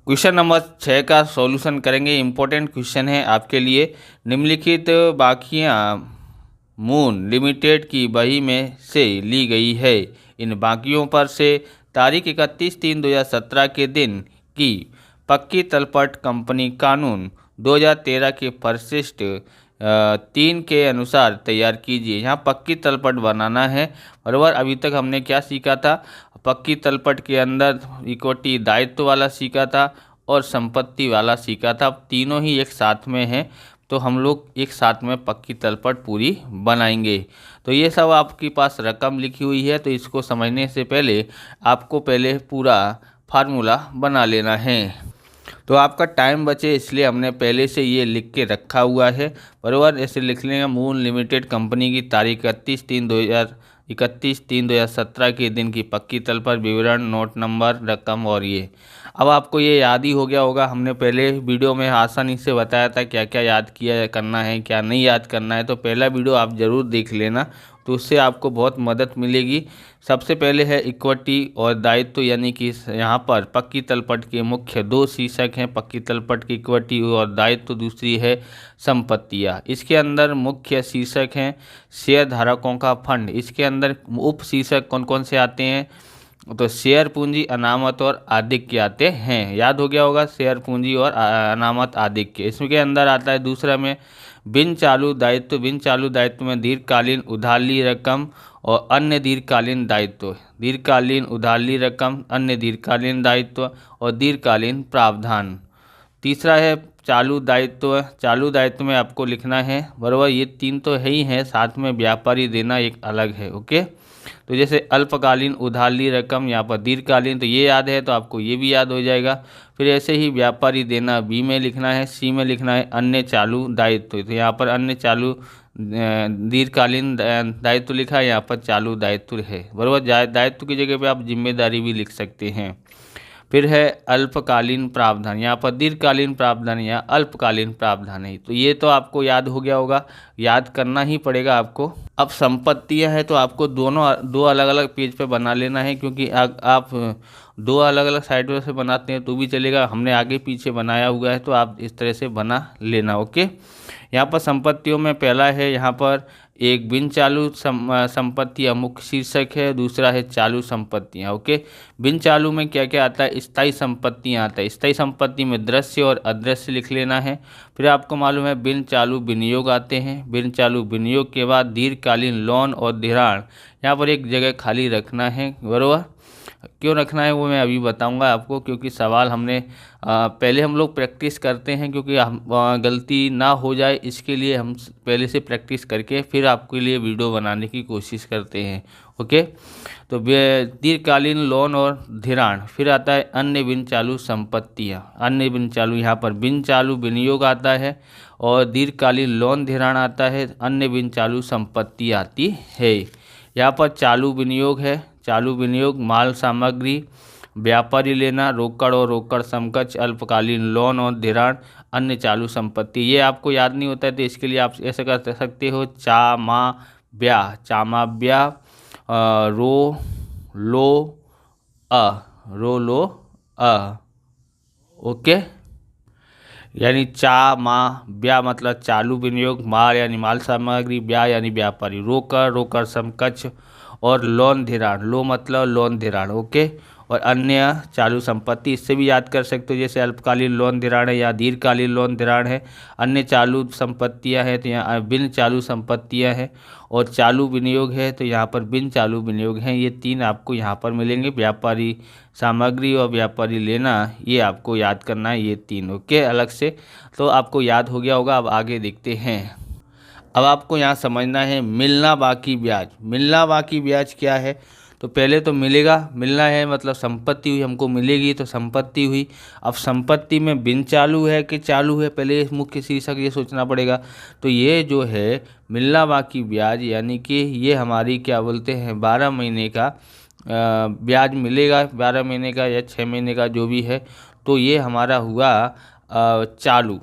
Question number 6 का solution करेंगे। Important question है आपके लिए। निम्नलिखित बाकियां मून लिमिटेड की बही में से ली गई है। इन बाकियों पर से तारीख 31/3/2017 के दिन की पक्की तलपट कंपनी कानून 2013 के परिशिष्ट 3 के अनुसार तैयार कीजिए। यहाँ पक्की तलपट बनाना है। बराबर, अभी तक हमने क्या सीखा था? पक्की तलपट के अंदर इक्विटी दायित्व वाला सीखा था और संपत्ति वाला सीखा था। तीनों ही एक साथ में हैं, तो हम लोग एक साथ में पक्की तलपट पूरी बनाएंगे। तो ये सब आपके पास रकम लिखी हुई है, तो इसको समझने से पहले आपको पहले पूरा फार्मूला बना लेना है। तो आपका टाइम बचे इसलिए हमने पहले से ये लिख के रखा हुआ है। बराबर, ऐसे लिख लेंगे। मून लिमिटेड कंपनी की तारीख 31/3/2017 के दिन की पक्की तलपट, विवरण, नोट नंबर, रकम और ये। अब आपको ये याद ही हो गया होगा। हमने पहले वीडियो में आसानी से बताया था क्या क्या याद किया करना है, क्या नहीं याद करना है। तो पहला वीडियो आप ज़रूर देख लेना, तो उससे आपको बहुत मदद मिलेगी। सबसे पहले है इक्विटी और दायित्व, यानी कि यहाँ पर पक्की तलपट के मुख्य दो शीर्षक हैं। पक्की तलपट की इक्विटी और दायित्व, दूसरी है संपत्तियाँ। इसके अंदर मुख्य शीर्षक हैं शेयर धारकों का फंड। इसके अंदर उप शीर्षक कौन कौन से आते हैं? तो शेयर पूंजी, अनामत और आधिक्य आते हैं। याद हो गया होगा, शेयर पूंजी और अनामत, आधिक्य। इसके अंदर आता है दूसरा में बिन चालू दायित्व। बिन चालू दायित्व में दीर्घकालीन उधारी रकम और अन्य दीर्घकालीन दायित्व। दीर्घकालीन उधारी रकम, अन्य दीर्घकालीन दायित्व और दीर्घकालीन प्रावधान। तीसरा है चालू दायित्व। चालू दायित्व में आपको लिखना है, बराबर, ये तीन तो है ही हैं, साथ में व्यापारी देना एक अलग है। ओके, तो जैसे अल्पकालीन उधारी रकम, यहाँ पर दीर्घकालीन, तो ये याद है तो आपको ये भी याद हो जाएगा। फिर ऐसे ही व्यापारी देना बी में लिखना है। सी में लिखना है अन्य चालू दायित्व। तो यहाँ पर अन्य चालू दीर्घकालीन दायित्व लिखा है, यहाँ पर चालू दायित्व है। बराबर, दायित्व की जगह पे आप जिम्मेदारी भी लिख सकते हैं। फिर है अल्पकालीन प्रावधान, यहाँ पर दीर्घकालीन प्रावधान या अल्पकालीन प्रावधान है। तो ये तो आपको याद हो गया होगा, याद करना ही पड़ेगा आपको। अब संपत्तियां हैं तो आपको दो अलग अलग पेज पे बना लेना है, क्योंकि आप दो अलग अलग साइडों से बनाते हैं तो भी चलेगा। हमने आगे पीछे बनाया हुआ है तो आप इस तरह से बना लेना। ओके, यहाँ पर संपत्तियों में पहला है यहाँ पर एक बिन चालू संपत्तियाँ मुख्य शीर्षक है। दूसरा है चालू संपत्तियाँ। ओके, बिन चालू में क्या क्या आता है? स्थायी संपत्तियाँ आता है। स्थायी संपत्ति में दृश्य और अदृश्य लिख लेना है। फिर आपको मालूम है बिन चालू विनियोग आते हैं। बिन चालू विनियोग के बाद दीर्घकालीन लोन और धिराण, यहाँ पर एक जगह खाली रखना है। बराबर, क्यों रखना है वो मैं अभी बताऊंगा आपको, क्योंकि सवाल हमने पहले हम लोग प्रैक्टिस करते हैं, क्योंकि हम गलती ना हो जाए इसके लिए हम पहले से प्रैक्टिस करके फिर आपके लिए वीडियो बनाने की कोशिश करते हैं। ओके, तो दीर्घकालीन लोन और धिराण। फिर आता है अन्य बिन चालू संपत्तियाँ। अन्य बिन चालू, यहाँ पर बिन चालू विनियोग आता है और दीर्घकालीन लोन धिराण आता है। अन्य बिन चालू संपत्ति आती है। यहाँ पर चालू विनियोग है। चालू विनियोग माल सामग्री, व्यापारी लेना, रोकड़ और रोकड़ समकक्ष, अल्पकालीन लोन और धिराण, अन्य चालू संपत्ति। ये आपको याद नहीं होता है तो इसके लिए आप ऐसे कर सकते हो चामा ब्याह। चामा ब्याह, रो लो अ, रो लो अ। ओके, यानी चा मा ब्या मतलब चालू विनियोग, माल यानी माल सामग्री, ब्या यानी व्यापारी, रोकड़ रोकड़ समकक्ष और लोन धिराण, लो मतलब लोन धिराण। ओके, और अन्य चालू संपत्ति, इससे भी याद कर सकते हो, जैसे अल्पकालीन लोन धिराण है या दीर्घकालीन लोन धिराण है। अन्य चालू संपत्तियां हैं तो यहाँ बिन चालू संपत्तियां हैं। और चालू विनियोग है तो यहाँ पर बिन चालू विनियोग हैं। ये तीन आपको यहाँ पर मिलेंगे। व्यापारी सामग्री और व्यापारी लेना, ये आपको याद करना है, ये तीन। ओके, अलग से तो आपको याद हो गया होगा। अब आगे देखते हैं। अब आपको यहाँ समझना है मिलना बाकी ब्याज। मिलना बाकी ब्याज क्या है? तो पहले तो मिलेगा, मिलना है मतलब संपत्ति हुई, हमको मिलेगी तो संपत्ति हुई। अब संपत्ति में बिन चालू है कि चालू है, पहले मुख्य शीर्षक ये सोचना पड़ेगा। तो ये जो है मिलना बाकी ब्याज, यानी कि ये हमारी क्या बोलते हैं 12 महीने का ब्याज मिलेगा, 12 महीने का या 6 महीने का जो भी है। तो ये हमारा हुआ चालू,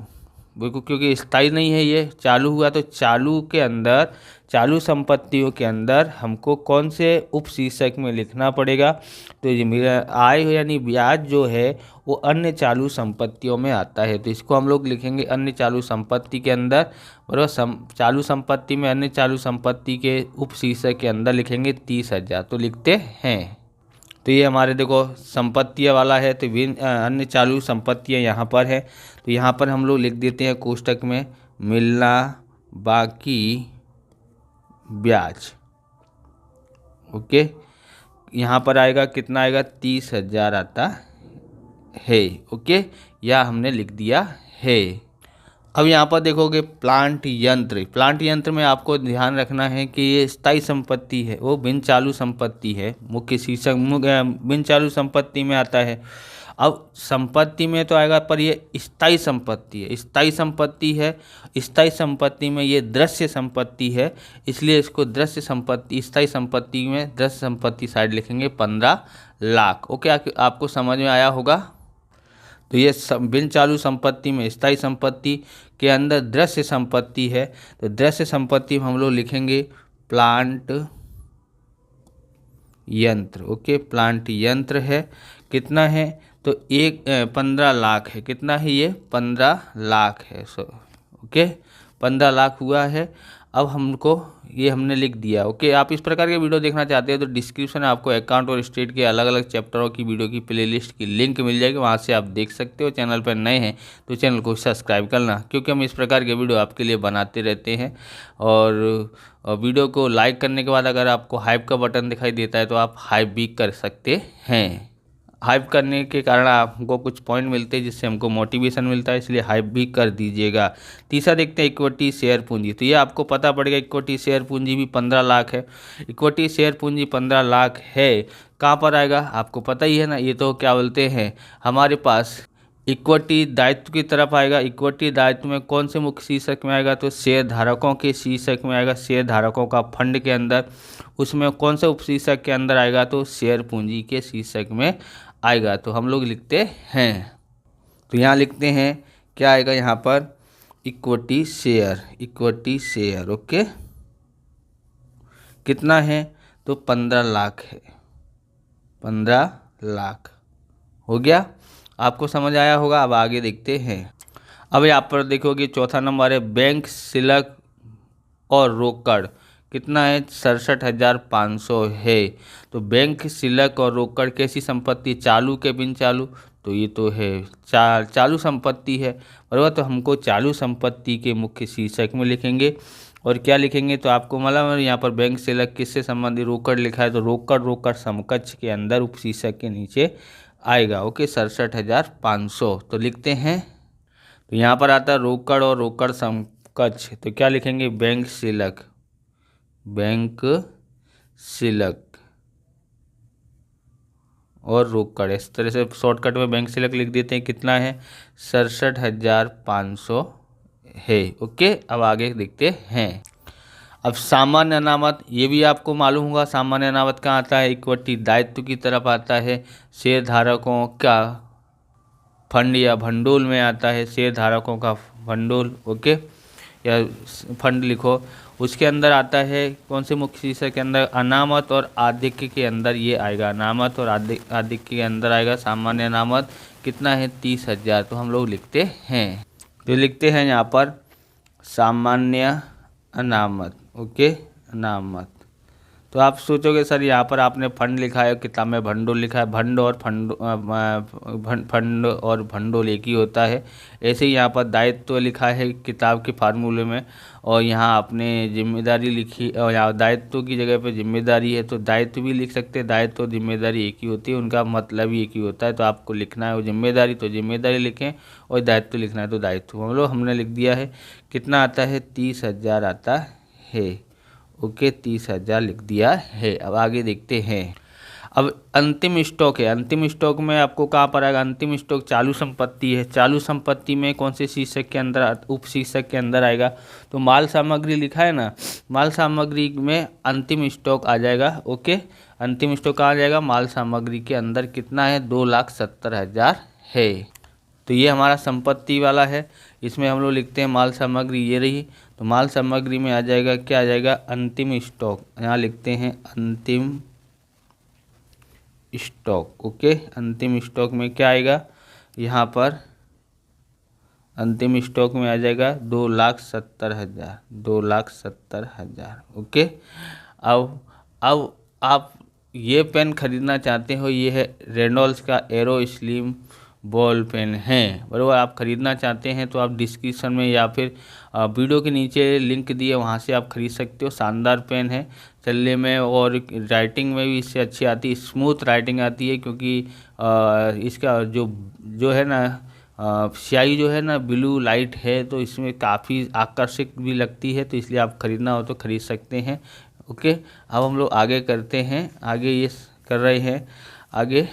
बिल्कुल, क्योंकि स्थायी नहीं है, ये चालू हुआ। तो चालू के अंदर चालू संपत्तियों के अंदर हमको कौन से उप शीर्षक में लिखना पड़ेगा, तो ये मेरा आय यानी ब्याज जो है वो अन्य चालू संपत्तियों में आता है। तो इसको हम लोग लिखेंगे अन्य चालू संपत्ति के अंदर, बराबर। चालू संपत्ति में अन्य चालू संपत्ति के उप शीर्षक के अंदर लिखेंगे 30,000, तो लिखते हैं। तो ये हमारे देखो संपत्तियाँ वाला है, तो अन्य चालू संपत्तियाँ यहाँ पर है, तो यहाँ पर हम लोग लिख देते हैं कोष्टक में मिलना बाकी ब्याज। ओके, यहाँ पर आएगा कितना आएगा 30,000 आता है। ओके, या हमने लिख दिया है। अब यहाँ पर देखोगे प्लांट यंत्र में आपको ध्यान रखना है कि ये स्थायी संपत्ति है, वो बिन चालू संपत्ति है। मुख्य शीर्षक बिन चालू संपत्ति में आता है। अब संपत्ति में तो आएगा, पर ये स्थायी संपत्ति है। स्थायी संपत्ति में ये दृश्य संपत्ति है, इसलिए इसको दृश्य संपत्ति, स्थायी संपत्ति में दृश्य संपत्ति साइड लिखेंगे 15 लाख। ओके, आपको समझ में आया होगा। तो ये बिन चालू संपत्ति में स्थायी संपत्ति के अंदर दृश्य संपत्ति है, तो दृश्य संपत्ति में हम लोग लिखेंगे प्लांट यंत्र। ओके, प्लांट यंत्र है, कितना है तो 15 लाख है। कितना है ये 15 लाख है। ओके, 15 लाख हुआ है। अब हमको ये हमने लिख दिया। ओके, आप इस प्रकार के वीडियो देखना चाहते हैं तो डिस्क्रिप्शन में आपको अकाउंट और स्टेट के अलग अलग चैप्टरों की वीडियो की प्लेलिस्ट की लिंक मिल जाएगी, वहाँ से आप देख सकते हो। चैनल पर नए हैं तो चैनल को सब्सक्राइब करना, क्योंकि हम इस प्रकार के वीडियो आपके लिए बनाते रहते हैं। और वीडियो को लाइक करने के बाद अगर आपको हाइप का बटन दिखाई देता है तो आप हाइप भी कर सकते हैं। हाइप करने के कारण आपको कुछ पॉइंट मिलते हैं, जिससे हमको मोटिवेशन मिलता है, इसलिए हाइप भी कर दीजिएगा। तीसरा देखते हैं इक्विटी शेयर पूंजी। तो ये आपको पता पड़ेगा इक्विटी शेयर पूंजी भी 15 लाख है। इक्विटी शेयर पूंजी 15 लाख है, कहाँ पर आएगा आपको पता ही है ना। ये तो क्या बोलते हैं, हमारे पास इक्विटी दायित्व की तरफ आएगा। इक्विटी दायित्व में कौन से मुख्य शीर्षक में आएगा, तो शेयर धारकों के शीर्षक में आएगा। शेयर धारकों का फंड के अंदर, उसमें कौन से उपशीर्षक के अंदर आएगा, तो शेयर पूंजी के शीर्षक में आएगा। तो हम लोग लिखते हैं, तो यहाँ लिखते हैं क्या आएगा यहाँ पर इक्विटी शेयर। ओके, कितना है तो 15 लाख है। 15 लाख हो गया, आपको समझ आया होगा। अब आगे देखते हैं। अब यहाँ पर देखोगे चौथा नंबर है बैंक शुल्क और रोकड़। कितना है 67,500 है। तो बैंक शुल्क और रोकड़ कैसी संपत्ति, चालू के बिन चालू, तो ये तो है चालू संपत्ति है, बराबर। तो हमको चालू संपत्ति के मुख्य शीर्षक में लिखेंगे। और क्या लिखेंगे, तो आपको मालूम यहाँ पर बैंक शुल्क किससे संबंधित, रोकड़ लिखा है, तो रोकड़ समकक्ष के अंदर उपशीर्षक के नीचे आएगा। ओके, 67,500 तो लिखते हैं। तो यहाँ पर आता है रोकड़ और रोकड़ समकक्ष, तो क्या लिखेंगे बैंक शुल्क और रोकड़। इस तरह से शॉर्टकट में बैंक शुल्क लिख देते हैं। कितना है 67,500 है। ओके, अब आगे देखते हैं। अब सामान्य अनामत, ये भी आपको मालूम होगा। सामान्य अनामत कहाँ आता है, इक्विटी दायित्व की तरफ आता है। शेयर धारकों का फंड या भंडोल में आता है, शेयर धारकों का भंडोल। ओके, या फंड लिखो। उसके अंदर आता है कौन से मुख्य शीर्षक के अंदर, अनामत और आधिक्य के अंदर ये आएगा। अनामत और आधिक्य के अंदर आएगा सामान्य अनामत। कितना है 30,000, तो हम लोग लिखते हैं। तो लिखते हैं यहाँ पर सामान्य अनामत। ओके, अनामत। तो आप सोचोगे सर यहाँ पर आपने फंड लिखा है, किताब में भंडोल लिखा है। फंड और भंडोल एक ही होता है। ऐसे ही यहाँ पर दायित्व लिखा है किताब के फार्मूले में, और यहाँ आपने जिम्मेदारी लिखी, और यहाँ दायित्व की जगह पे जिम्मेदारी है, तो दायित्व भी लिख सकते हैं। दायित्व और जिम्मेदारी एक ही होती है, उनका मतलब ही एक ही होता है। तो आपको लिखना है वो जिम्मेदारी, तो जिम्मेदारी लिखें, और दायित्व लिखना है तो दायित्व। हम लोग हमने लिख दिया है। कितना आता है 30,000 आता है। ओके, 30,000 लिख दिया है। अब आगे देखते हैं। अब अंतिम स्टॉक है। अंतिम स्टॉक में आपको कहाँ पर आएगा, अंतिम स्टॉक चालू संपत्ति है। चालू संपत्ति में कौन से शीर्षक के अंदर, उप शीर्षक के अंदर आएगा, तो माल सामग्री लिखा है ना, माल सामग्री में अंतिम स्टॉक आ जाएगा। ओके, अंतिम स्टॉक आ जाएगा माल सामग्री के अंदर। कितना है 2,70,000 है। तो ये हमारा संपत्ति वाला है। इसमें हम लोग लिखते हैं माल सामग्री, ये रही। तो माल सामग्री में आ जाएगा, क्या आ जाएगा, अंतिम स्टॉक। यहाँ लिखते हैं अंतिम स्टॉक। ओके, अंतिम स्टॉक में क्या आएगा, यहाँ पर अंतिम स्टॉक में आ जाएगा 2,70,000, 2,70,000। ओके, अब आप ये पेन खरीदना चाहते हो, ये है रेनॉल्ड्स का एरो स्लिम बॉल पेन है, बराबर। आप खरीदना चाहते हैं तो आप डिस्क्रिप्शन में या फिर वीडियो के नीचे लिंक दिए, वहाँ से आप खरीद सकते हो। शानदार पेन है, चलने में और राइटिंग में भी इससे अच्छी आती है, स्मूथ राइटिंग आती है, क्योंकि इसका जो है ना स्याही जो है ना ब्लू लाइट है, तो इसमें काफ़ी आकर्षक भी लगती है, तो इसलिए आप ख़रीदना हो तो ख़रीद सकते हैं। ओके, अब हम लोग आगे करते हैं, आगे ये कर रहे हैं आगे।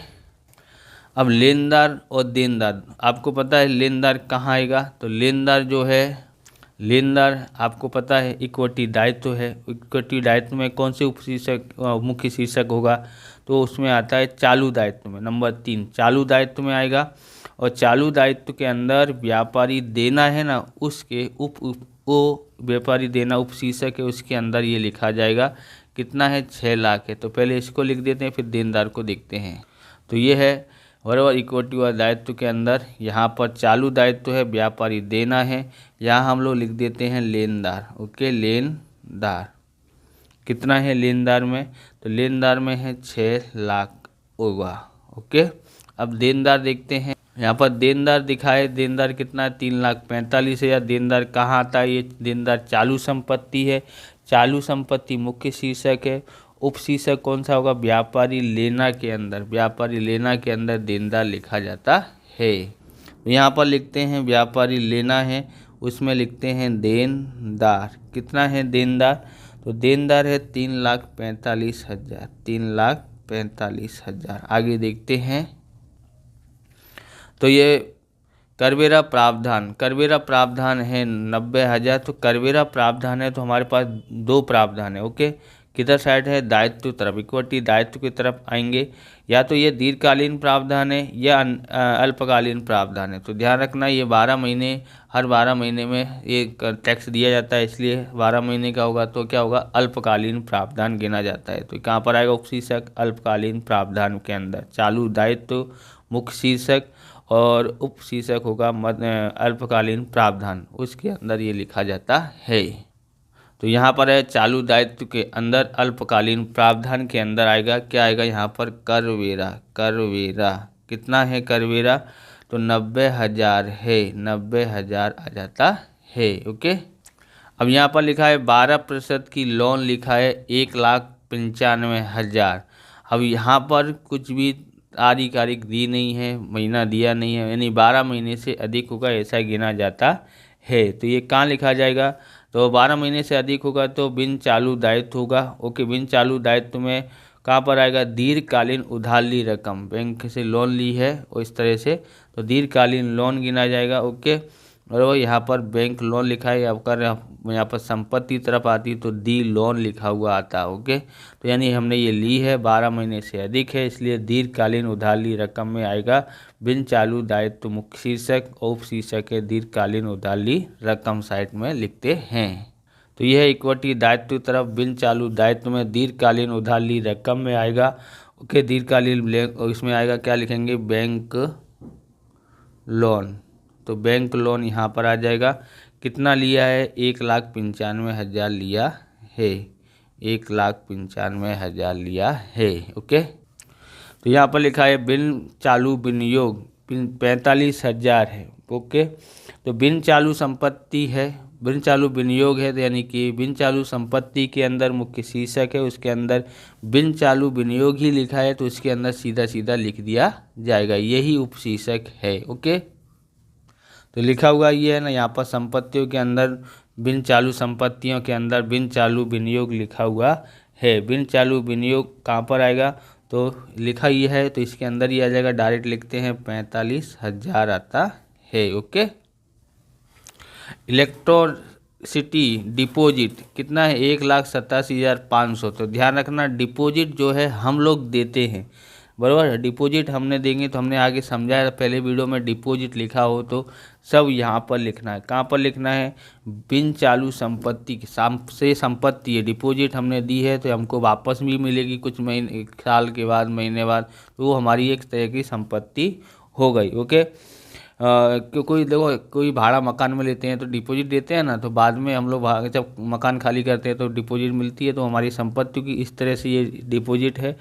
अब लेनदार और देनदार, आपको पता है लेनदार कहाँ आएगा, तो लेनदार जो है, लेनदार आपको पता है इक्विटी दायित्व है। इक्विटी दायित्व में कौन से उपशीर्षक मुख्य शीर्षक होगा, तो उसमें आता है चालू दायित्व में, नंबर 3 चालू दायित्व में आएगा। और चालू दायित्व के अंदर व्यापारी देना है ना, उसके वो व्यापारी देना उपशीर्षक है, उसके अंदर ये लिखा जाएगा कितना है, 6 लाख है। तो पहले इसको लिख देते हैं, फिर देनदार को देखते हैं। तो ये है बराबर इक्विटी व दायित्व के अंदर, यहाँ पर चालू दायित्व है, व्यापारी देना है, यहाँ हम लोग लिख देते हैं लेनदार। ओके, लेनदार कितना है लेनदार में, तो लेनदार में है 6 लाख होगा। ओके, अब देनदार देखते हैं, यहाँ पर देनदार दिखाए, देनदार कितना है, 3,45,000। देनदार कहाँ आता है, ये देनदार चालू संपत्ति है, चालू संपत्ति मुख्य शीर्षक है। उपशीर्षक कौन सा होगा, व्यापारी लेना के अंदर, व्यापारी लेना के अंदर देनदार लिखा जाता है। तो यहाँ पर लिखते हैं व्यापारी लेना है, उसमें लिखते हैं देनदार, कितना है देनदार, तो देनदार है 3,45,000, 3,45,000। आगे देखते हैं, तो ये करवेरा प्रावधान, करवेरा प्रावधान है 90,000। तो करवेरा प्रावधान है, तो हमारे पास 2 प्रावधान है। ओके, किधर साइड है, दायित्व तरफ, इक्विटी दायित्व की तरफ आएंगे। या तो ये दीर्घकालीन प्रावधान है या अल्पकालीन प्रावधान है। तो ध्यान रखना, ये 12 महीने, हर 12 महीने में ये टैक्स दिया जाता है, इसलिए 12 महीने का होगा तो क्या होगा, अल्पकालीन प्रावधान गिना जाता है। तो कहाँ पर आएगा उपशीर्षक, अल्पकालीन प्रावधान के अंदर। चालू दायित्व मुख्य शीर्षक और उप शीर्षक होगा अल्पकालीन प्रावधान, उसके अंदर ये लिखा जाता है। तो यहाँ पर है चालू दायित्व के अंदर अल्पकालीन प्रावधान के अंदर आएगा, क्या आएगा यहाँ पर, करवेरा। करवेरा कितना है करवेरा, तो 90,000 है, 90,000 आ जाता है। ओके, अब यहाँ पर लिखा है 12% की लोन लिखा है 1,95,000। अब यहाँ पर कुछ भी तारीख दी नहीं है, महीना दिया नहीं है, यानी 12 महीने से अधिक होगा ऐसा गिना जाता है। तो ये कहाँ लिखा जाएगा, तो 12 महीने से अधिक होगा तो बिन चालू दायित्व होगा। ओके, बिन चालू दायित्व में कहाँ पर आएगा, दीर्घकालीन उधार ली रकम, बैंक से लोन ली है और इस तरह से, तो दीर्घकालीन लोन गिना जाएगा। ओके, और वो यहाँ पर बैंक लोन लिखा है, अगर यहाँ पर संपत्ति तरफ आती तो दी लोन लिखा हुआ आता। ओके, तो यानी हमने ये ली है, 12 महीने से अधिक है, इसलिए दीर्घकालीन उधार ली रकम में आएगा बिन चालू दायित्व मुख्य शीर्षक और उप शीर्षक है दीर्घकालीन उधार ली रकम साइड में लिखते हैं। तो यह इक्विटी दायित्व तरफ बिन चालू दायित्व में दीर्घकालीन उधार ली रकम में आएगा। ओके, दीर्घकालीन इसमें आएगा, क्या लिखेंगे, बैंक लोन। तो बैंक लोन यहाँ पर आ जाएगा, कितना लिया है, 1,95,000 लिया है, 1,95,000 लिया है। ओके, तो यहाँ पर लिखा है बिन चालू विनियोग 45,000 है। ओके, तो बिन चालू संपत्ति है, बिन चालू विनियोग है, तो यानी कि बिन चालू संपत्ति के अंदर मुख्य शीर्षक है, उसके अंदर बिन चालू विनियोग ही लिखा है, तो उसके अंदर सीधा सीधा लिख दिया जाएगा, यही उपशीर्षक है। ओके, तो लिखा हुआ ये है ना, यहाँ पर संपत्तियों के अंदर बिन चालू संपत्तियों के अंदर बिन चालू विनियोग लिखा हुआ है। बिन चालू विनियोग कहाँ पर आएगा, तो लिखा ये है, तो इसके अंदर ही आ जाएगा, डायरेक्ट लिखते हैं 45,000 आता है। ओके, इलेक्ट्रिसिटी डिपॉजिट कितना है, 1,87,500। तो ध्यान रखना, डिपॉजिट जो है हम लोग देते हैं, बराबर। डिपॉजिट हमने देंगे तो हमने आगे समझाया पहले वीडियो में, डिपॉजिट लिखा हो तो सब यहाँ पर लिखना है। कहाँ पर लिखना है? बिन चालू संपत्ति की से संपत्ति है, डिपॉजिट हमने दी है तो हमको वापस भी मिलेगी कुछ महीने, एक साल के बाद, महीने बाद, तो वो हमारी एक तरह की संपत्ति हो गई। ओके। कोई देखो, कोई भाड़ा मकान में लेते हैं तो डिपॉजिट देते हैं ना, तो बाद में हम लोग जब मकान खाली करते हैं तो डिपॉजिट मिलती है, तो हमारी संपत्ति की इस तरह से ये डिपॉजिट है।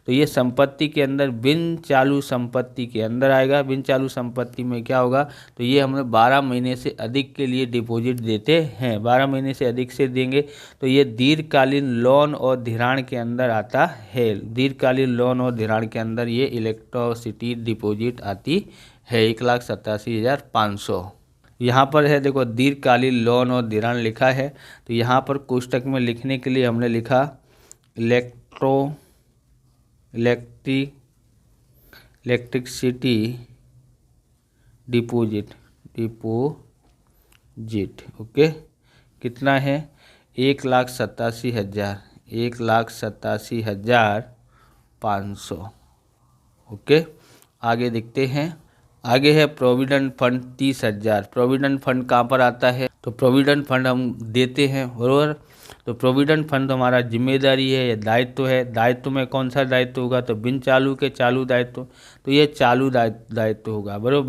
तो ये संपत्ति के अंदर बिन चालू संपत्ति के अंदर आएगा। बिन चालू संपत्ति में क्या होगा? तो ये हम लोग 12 महीने से अधिक के लिए डिपॉजिट देते हैं, 12 महीने से अधिक से देंगे तो ये दीर्घकालीन लोन और धिराण के अंदर आता है। दीर्घकालीन लोन और धिराण के अंदर ये इलेक्ट्रिसिटी डिपॉजिट आती है 1,87,500। यहाँ पर है देखो, दीर्घकालीन लोन और धिराण लिखा है, तो यहाँ पर कोष्टक में लिखने के लिए हमने लिखा इलेक्ट्रिसिटी डिपॉजिट। ओके। कितना है? 1,87,000, 1,87,500। ओके। आगे देखते हैं। आगे है प्रोविडेंट फंड 30,000। प्रोविडेंट फंड कहाँ पर आता है? तो प्रोविडेंट फंड हम देते हैं, बराबर। तो प्रोविडेंट फंड हमारा जिम्मेदारी है या दायित्व है। दायित्व में कौन सा दायित्व होगा? तो बिन चालू के चालू दायित्व, तो ये चालू दायित्व होगा, बराबर।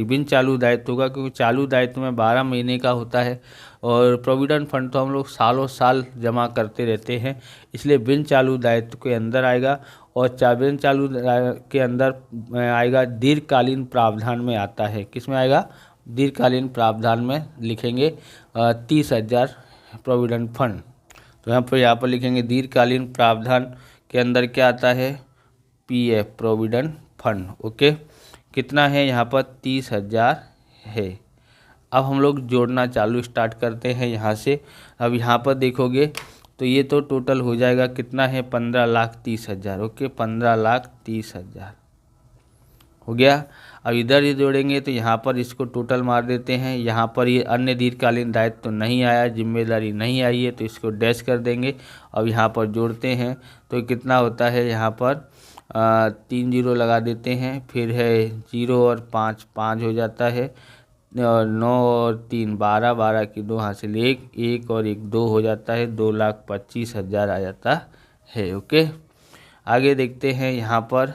बिन चालू दायित्व होगा, क्योंकि चालू दायित्व में 12 महीने का होता है और प्रोविडेंट फंड तो हम लोग सालों साल जमा करते रहते हैं, इसलिए बिन चालू दायित्व के अंदर आएगा। और बिन चालू के अंदर आएगा, दीर्घकालीन प्रावधान में आता है। किस में आएगा? दीर्घकालीन प्रावधान में लिखेंगे 30,000 प्रोविडेंट फंड। तो यहाँ पर लिखेंगे दीर्घकालीन प्रावधान के अंदर क्या आता है? PF, provident fund. ओके। कितना है? यहाँ पर 30,000 है। अब हम लोग जोड़ना चालू स्टार्ट करते हैं यहाँ से। अब यहाँ पर देखोगे तो ये तो टोटल हो जाएगा, कितना है? 15,30,000। ओके, 15,30,000 हो गया। अब इधर ही जोड़ेंगे तो यहाँ पर इसको टोटल मार देते हैं। यहाँ पर ये अन्य दीर्घकालीन दायित्व तो नहीं आया, जिम्मेदारी नहीं आई है, तो इसको डैश कर देंगे। अब यहाँ पर जोड़ते हैं तो कितना होता है? यहाँ पर 3 जीरो लगा देते हैं, फिर है 0 और 5 5 हो जाता है, और 9 और 3 12, 12 की 2 हासिल 1, 1 और 1 2 हो जाता है, 2,25,000 आ जाता है। ओके। आगे देखते हैं। यहाँ पर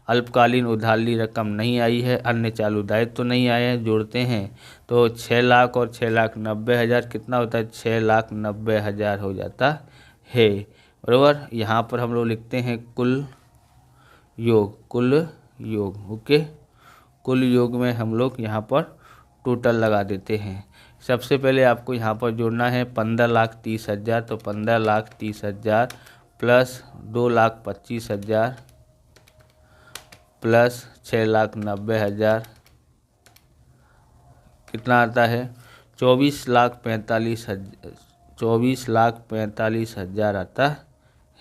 अल्पकालीन उधारी रकम नहीं आई है, अन्य चालू दायित्व तो नहीं आए हैं, जोड़ते हैं तो 6 लाख और 6,90,000 कितना होता है? 6,90,000 हो जाता है, बराबर। यहाँ पर हम लोग लिखते हैं कुल योग। ओके। कुल योग में हम लोग यहाँ पर टोटल लगा देते हैं। सबसे पहले आपको यहाँ पर जोड़ना है 15,30,000, तो 15,30,000 प्लस 2,25,000 प्लस 6,90,000 कितना आता है? 24,45,000 आता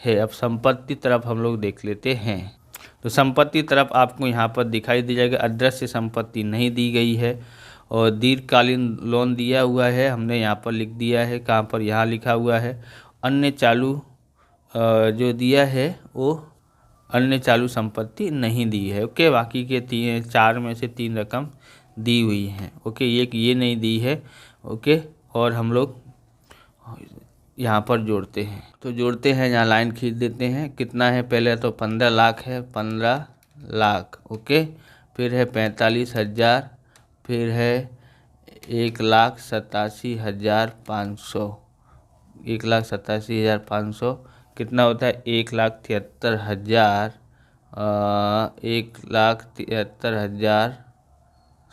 है। अब संपत्ति तरफ हम लोग देख लेते हैं। तो संपत्ति तरफ आपको यहाँ पर दिखाई दे जाएगा, अदृश्य संपत्ति नहीं दी गई है और दीर्घकालीन लोन दिया हुआ है, हमने यहाँ पर लिख दिया है। कहाँ पर? यहाँ लिखा हुआ है। अन्य चालू जो दिया है वो अन्य चालू संपत्ति नहीं दी है। ओके। बाकी के 4 में से 3 रकम दी हुई हैं। ओके। ये नहीं दी है। ओके। और हम लोग यहाँ पर जोड़ते हैं, तो जोड़ते हैं, यहाँ लाइन खींच देते हैं। कितना है? पहले तो 15 लाख है, 15 लाख। ओके। फिर है 45,000, फिर है 1,87,500, 1,87,500 कितना होता है? 1,73,000, 1,73,000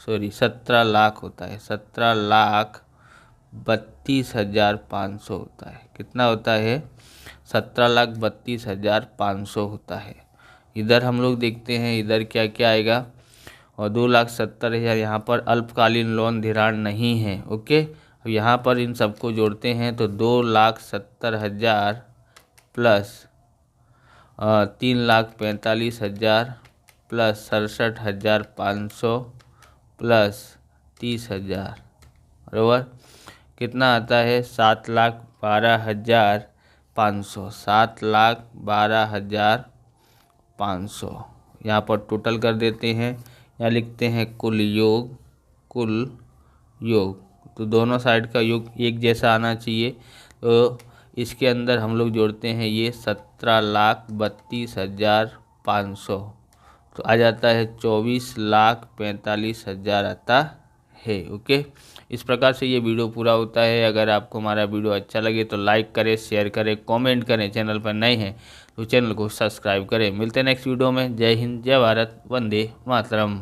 सॉरी 17 लाख होता है, 17,32,500 होता है। कितना होता है? 17,32,500 होता है। इधर हम लोग देखते हैं, इधर क्या क्या आएगा, और 2,70,000 यहाँ पर अल्पकालीन लोन धिराण नहीं है। ओके। अब यहाँ पर इन सबको जोड़ते हैं तो 2,70,000 प्लस 3,45,000 प्लस 67,500 प्लस 30,000, बराबर। कितना आता है? 7,12,500, 7,12,500 500। यहाँ पर टोटल कर देते हैं, यहाँ लिखते हैं कुल योग। तो दोनों साइड का योग एक जैसा आना चाहिए। तो इसके अंदर हम लोग जोड़ते हैं ये 17,32,500, तो आ जाता है 24,45,000 आता है। ओके, इस प्रकार से ये वीडियो पूरा होता है। अगर आपको हमारा वीडियो अच्छा लगे तो लाइक करें, शेयर करें, कमेंट करें। चैनल पर नए हैं तो चैनल को सब्सक्राइब करें। मिलते हैं नेक्स्ट वीडियो में। जय हिंद, जय भारत, वंदे मातरम।